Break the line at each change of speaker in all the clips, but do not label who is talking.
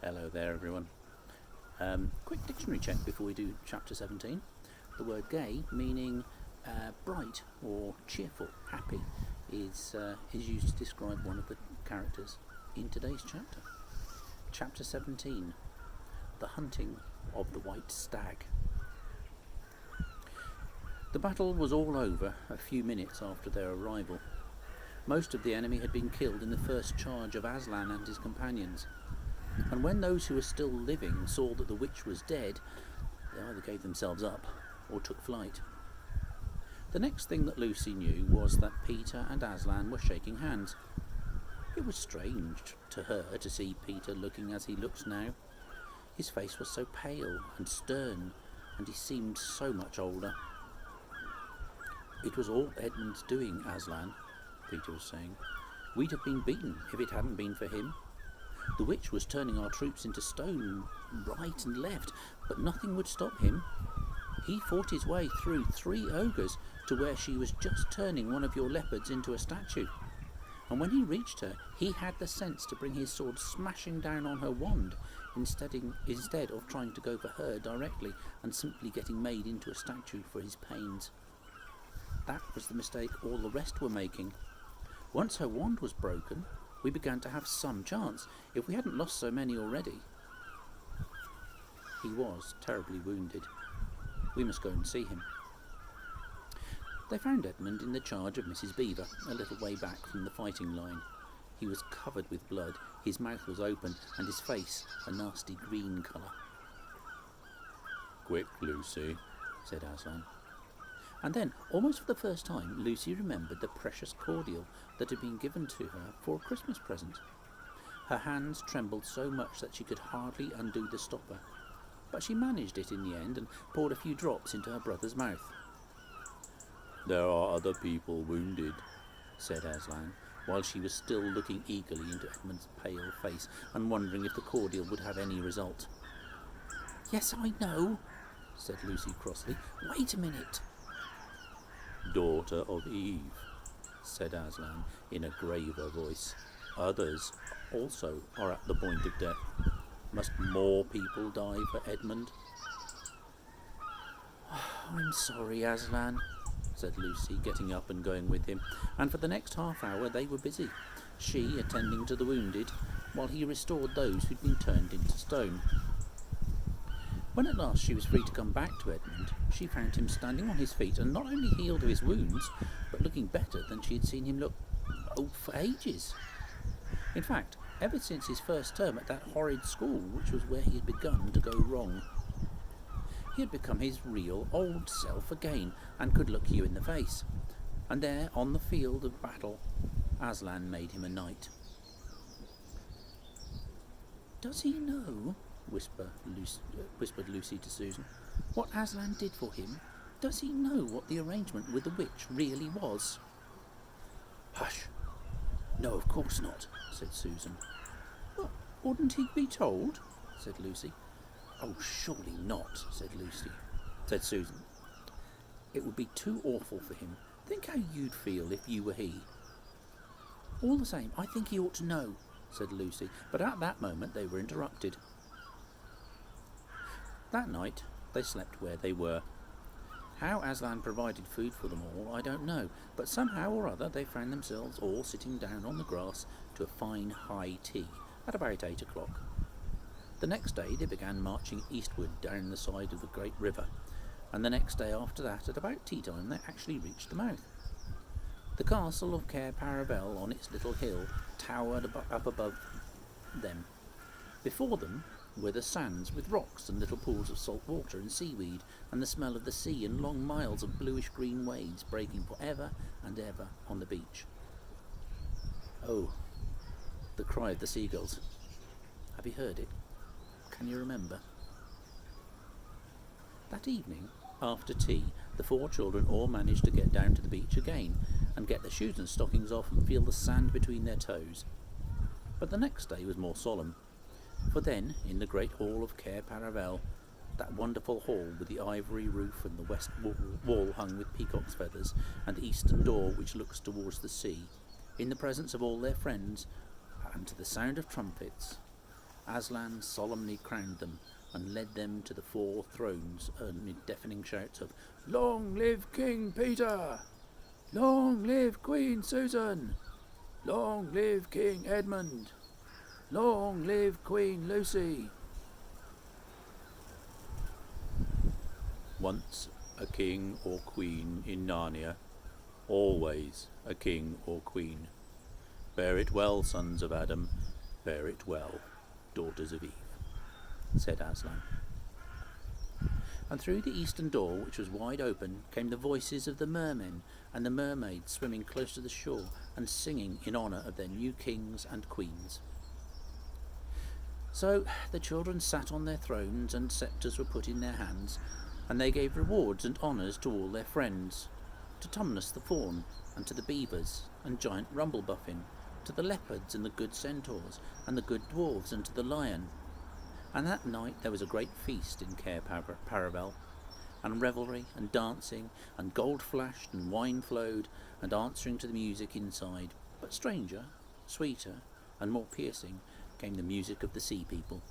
Hello there, everyone. Quick dictionary check before we do chapter 17. The word gay, meaning bright or cheerful, happy, is used to describe one of the characters in today's chapter. Chapter 17, the hunting of the White Stag. The battle was all over a few minutes after their arrival. Most of the enemy had been killed in the first charge of Aslan and his companions, and when those who were still living saw that the witch was dead, they either gave themselves up or took flight. The next thing that Lucy knew was that Peter and Aslan were shaking hands. It was strange to her to see Peter looking as he looks now. His face was so pale and stern, and he seemed so much older. "It was all Edmund's doing, Aslan," Peter was saying. "We'd have been beaten if it hadn't been for him. The witch was turning our troops into stone right and left, but nothing would stop him. He fought his way through 3 ogres to where she was just turning one of your leopards into a statue. And when he reached her, he had the sense to bring his sword smashing down on her wand instead of trying to go for her directly and simply getting made into a statue for his pains. That was the mistake all the rest were making. Once her wand was broken, we began to have some chance, if we hadn't lost so many already." He was terribly wounded. We must go and see him. They found Edmund in the charge of Mrs. Beaver, a little way back from the fighting line. He was covered with blood, his mouth was open, and his face a nasty green colour. "Quick, Lucy," said Aslan. And then, almost for the first time, Lucy remembered the precious cordial that had been given to her for a Christmas present. Her hands trembled so much that she could hardly undo the stopper, but she managed it in the end and poured a few drops into her brother's mouth. "There are other people wounded," said Aslan, while she was still looking eagerly into Edmund's pale face and wondering if the cordial would have any result. "Yes, I know," said Lucy crossly. "Wait a minute." "Daughter of Eve," said Aslan in a graver voice. "Others also are at the point of death. Must more people die for Edmund?" "I'm sorry, Aslan," said Lucy, getting up and going with him, and for the next half hour they were busy, she attending to the wounded, while he restored those who'd been turned into stone. When at last she was free to come back to Edmund, she found him standing on his feet and not only healed of his wounds, but looking better than she had seen him look for ages. In fact, ever since his first term at that horrid school, which was where he had begun to go wrong. He had become his real old self again, and could look you in the face. And there, on the field of battle, Aslan made him a knight. "Does he know," whispered Lucy to Susan, "what Aslan did for him? Does he know what the arrangement with the witch really was?" "Hush! No, of course not," said Susan. "Well, wouldn't he be told?" said Lucy. "Oh, surely not," said Susan. "It would be too awful for him. Think how you'd feel if you were he." "All the same, I think he ought to know," said Lucy, but at that moment they were interrupted. That night they slept where they were. How Aslan provided food for them all, I don't know, but somehow or other they found themselves all sitting down on the grass to a fine high tea at about 8 o'clock. The next day they began marching eastward down the side of the great river, and the next day after that, at about tea time, they actually reached the mouth. The castle of Cair Paravel on its little hill towered up above them. Before them were the sands with rocks and little pools of salt water and seaweed, and the smell of the sea and long miles of bluish-green waves breaking for ever and ever on the beach. Oh, the cry of the seagulls. Have you heard it? Can you remember? That evening, after tea, the 4 children all managed to get down to the beach again and get their shoes and stockings off and feel the sand between their toes. But the next day was more solemn. For then, in the great hall of Cair Paravel, that wonderful hall with the ivory roof and the west wall hung with peacock's feathers, and the eastern door which looks towards the sea, in the presence of all their friends, and to the sound of trumpets, Aslan solemnly crowned them and led them to the 4 thrones amid deafening shouts of "Long live King Peter! Long live Queen Susan! Long live King Edmund! Long live Queen Lucy!" Once a king or queen in Narnia, always a king or queen. Bear it well, sons of Adam, bear it well, daughters of Eve, said Aslan. And through the eastern door, which was wide open, came the voices of the mermen and the mermaids swimming close to the shore and singing in honour of their new kings and queens. So the children sat on their thrones and sceptres were put in their hands, and they gave rewards and honours to all their friends, to Tumnus the fawn, and to the beavers, and giant Rumblebuffin, to the leopards and the good centaurs, and the good dwarves, and to the lion. And that night there was a great feast in Cair Paravel, and revelry, and dancing, and gold flashed, and wine flowed, and answering to the music inside, but stranger, sweeter, and more piercing, came the music of the sea people.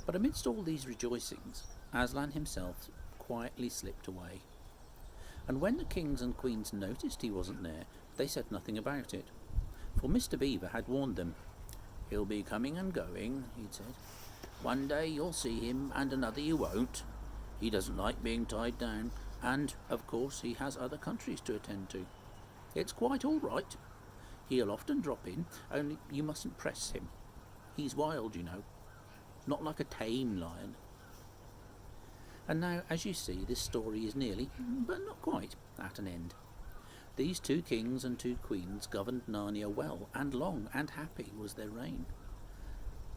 But amidst all these rejoicings, Aslan himself quietly slipped away. And when the kings and queens noticed he wasn't there, they said nothing about it. For Mr. Beaver had warned them. "He'll be coming and going," he'd said. "One day you'll see him, and another you won't. He doesn't like being tied down, and, of course, he has other countries to attend to. It's quite all right. He'll often drop in, only you mustn't press him. He's wild, you know. Not like a tame lion." And now, as you see, this story is nearly, but not quite, at an end. These 2 kings and 2 queens governed Narnia well, and long and happy was their reign.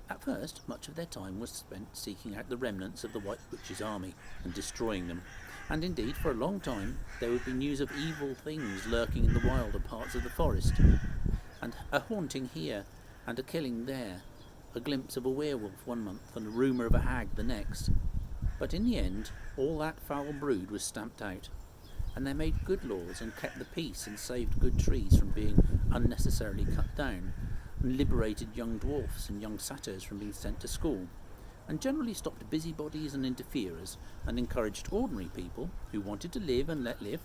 At first, much of their time was spent seeking out the remnants of the White Witch's army and destroying them, and indeed for a long time there would be news of evil things lurking in the wilder parts of the forest, and a haunting here and a killing there, a glimpse of a werewolf one month and a rumour of a hag the next. But in the end, all that foul brood was stamped out, and they made good laws and kept the peace and saved good trees from being unnecessarily cut down, and liberated young dwarfs and young satyrs from being sent to school, and generally stopped busybodies and interferers, and encouraged ordinary people who wanted to live and let live.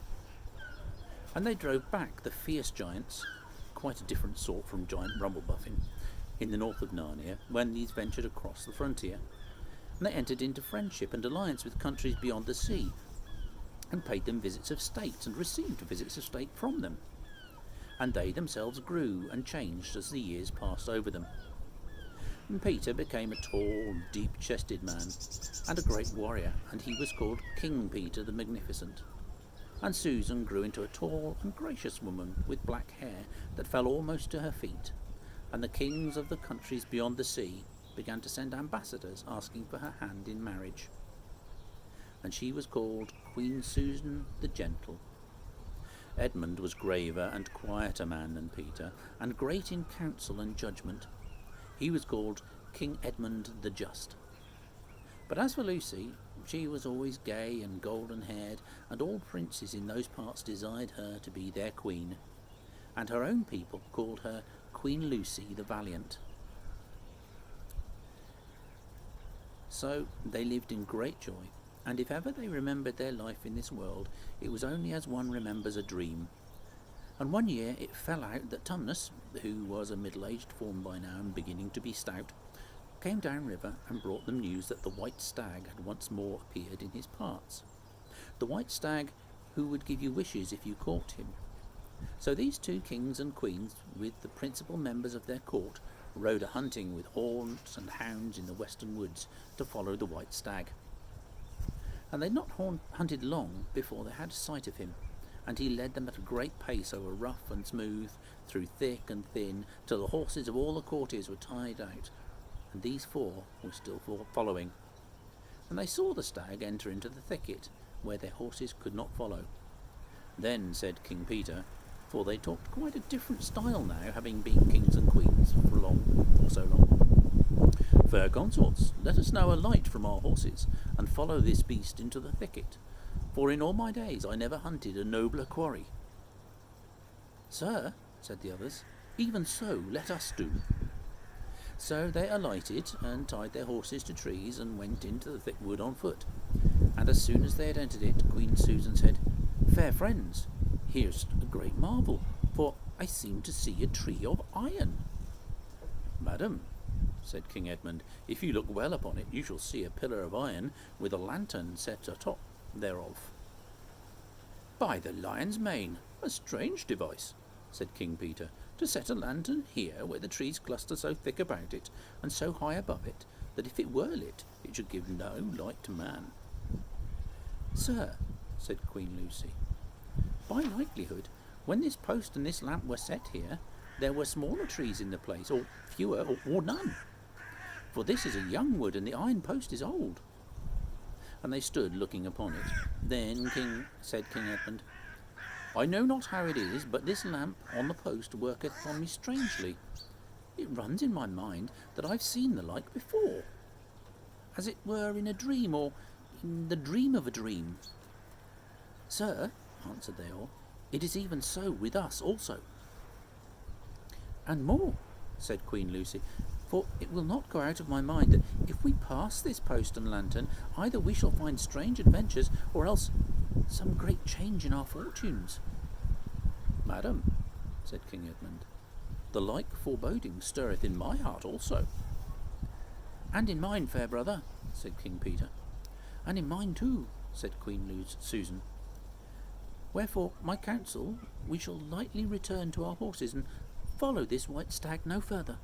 And they drove back the fierce giants, quite a different sort from giant Rumblebuffin, in the north of Narnia, when these ventured across the frontier. And they entered into friendship and alliance with countries beyond the sea, and paid them visits of state, and received visits of state from them. And they themselves grew and changed as the years passed over them. And Peter became a tall, deep-chested man, and a great warrior, and he was called King Peter the Magnificent. And Susan grew into a tall and gracious woman with black hair that fell almost to her feet, and the kings of the countries beyond the sea began to send ambassadors asking for her hand in marriage. And she was called Queen Susan the Gentle. Edmund was graver and quieter man than Peter, and great in counsel and judgment. He was called King Edmund the Just. But as for Lucy, she was always gay and golden-haired, and all princes in those parts desired her to be their queen, and her own people called her Queen Lucy the Valiant. So they lived in great joy, and if ever they remembered their life in this world, it was only as one remembers a dream. And one year it fell out that Tumnus, who was a middle-aged fawn by now and beginning to be stout, came down river and brought them news that the White Stag had once more appeared in his parts. The White Stag who would give you wishes if you caught him. So these 2 kings and queens, with the principal members of their court, rode a-hunting with horns and hounds in the western woods to follow the White Stag. And they'd not hunted long before they had sight of him, and he led them at a great pace over rough and smooth, through thick and thin, till the horses of all the courtiers were tired out, and these 4 were still following. And they saw the stag enter into the thicket, where their horses could not follow. Then said King Peter, for they talked quite a different style now, having been kings and queens for so long, "Fair consorts, let us now alight from our horses, and follow this beast into the thicket, for in all my days I never hunted a nobler quarry." "Sir," said the others, "even so let us do." So they alighted and tied their horses to trees and went into the thick wood on foot. And as soon as they had entered it, Queen Susan said, "Fair friends, here's a great marvel, for I seem to see a tree of iron." "Madam," said King Edmund, "if you look well upon it, you shall see a pillar of iron with a lantern set atop thereof." "By the lion's mane, a strange device," said King Peter, "to set a lantern here where the trees cluster so thick about it, and so high above it, that if it were lit, it should give no light to man." "Sir," said Queen Lucy, "by likelihood, when this post and this lamp were set here, there were smaller trees in the place, or fewer, or none. For this is a young wood, and the iron post is old." And they stood looking upon it. Then said King Edmund, "I know not how it is, but this lamp on the post worketh upon me strangely. It runs in my mind that I've seen the like before, as it were in a dream, or in the dream of a dream." "Sir," answered they all, "it is even so with us also." "And more," said Queen Lucy, "for it will not go out of my mind that if we pass this post and lantern, either we shall find strange adventures, or else some great change in our fortunes." "Madam," said King Edmund, "the like foreboding stirreth in my heart also." "And in mine, fair brother," said King Peter. "And in mine too," said Queen Susan. "Wherefore, my counsel, we shall lightly return to our horses and follow this white stag no further."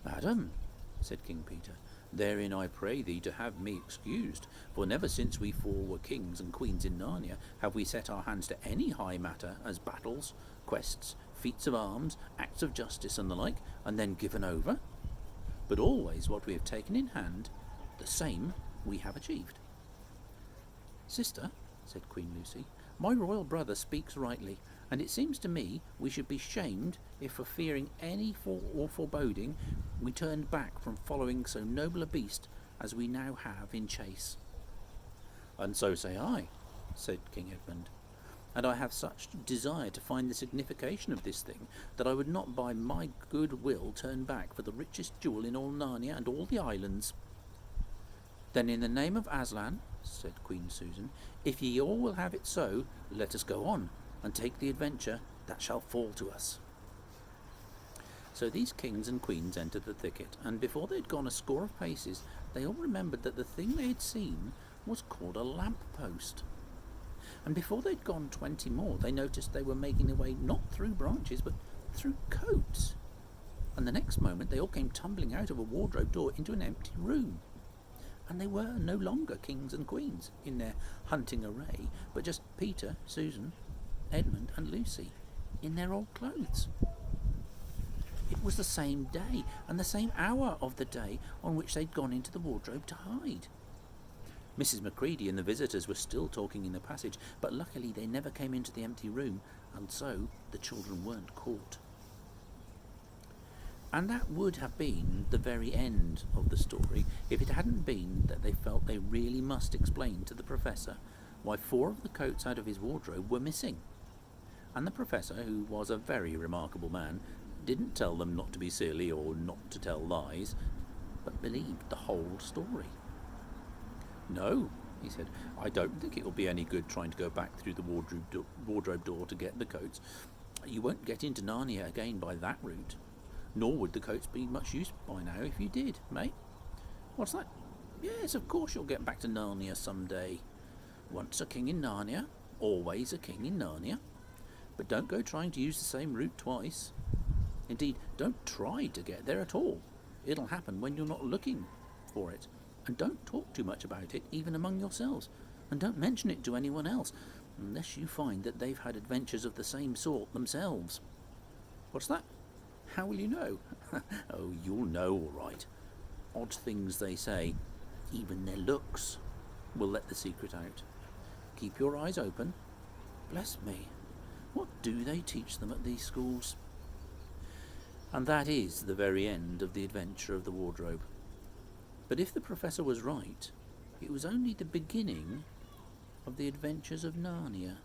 "Madam," said King Peter, "therein I pray thee to have me excused, for never since we four were kings and queens in Narnia have we set our hands to any high matter as battles, quests, feats of arms, acts of justice, and the like, and then given over. But always what we have taken in hand, the same we have achieved." "Sister," said Queen Lucy, "my royal brother speaks rightly, and it seems to me we should be shamed if, for fearing any foreboding, we turned back from following so noble a beast as we now have in chase." "And so say I," said King Edmund, "and I have such desire to find the signification of this thing that I would not by my good will turn back for the richest jewel in all Narnia and all the islands." "Then in the name of Aslan," said Queen Susan, "if ye all will have it so, let us go on, and take the adventure that shall fall to us." So these kings and queens entered the thicket, and before they had gone a score of paces, they all remembered that the thing they had seen was called a lamp-post. And before they had gone 20 more, they noticed they were making their way not through branches, but through coats. And the next moment they all came tumbling out of a wardrobe door into an empty room. And they were no longer kings and queens in their hunting array, but just Peter, Susan, Edmund, and Lucy in their old clothes. It was the same day and the same hour of the day on which they'd gone into the wardrobe to hide. Mrs. Macready and the visitors were still talking in the passage, but luckily they never came into the empty room, and so the children weren't caught. And that would have been the very end of the story if it hadn't been that they felt they really must explain to the professor why 4 of the coats out of his wardrobe were missing. And the professor, who was a very remarkable man, didn't tell them not to be silly or not to tell lies, but believed the whole story. "No," he said, "I don't think it will be any good trying to go back through the wardrobe door to get the coats. You won't get into Narnia again by that route. Nor would the coats be much use by now if you did, mate." "What's that?" "Yes, of course you'll get back to Narnia some day. Once a king in Narnia, always a king in Narnia. But don't go trying to use the same route twice. Indeed, don't try to get there at all. It'll happen when you're not looking for it. And don't talk too much about it, even among yourselves. And don't mention it to anyone else, unless you find that they've had adventures of the same sort themselves." "What's that? How will you know?" "Oh, you'll know all right. Odd things they say, even their looks, will let the secret out. Keep your eyes open. Bless me, what do they teach them at these schools?" And that is the very end of the adventure of the wardrobe. But if the professor was right, it was only the beginning of the adventures of Narnia.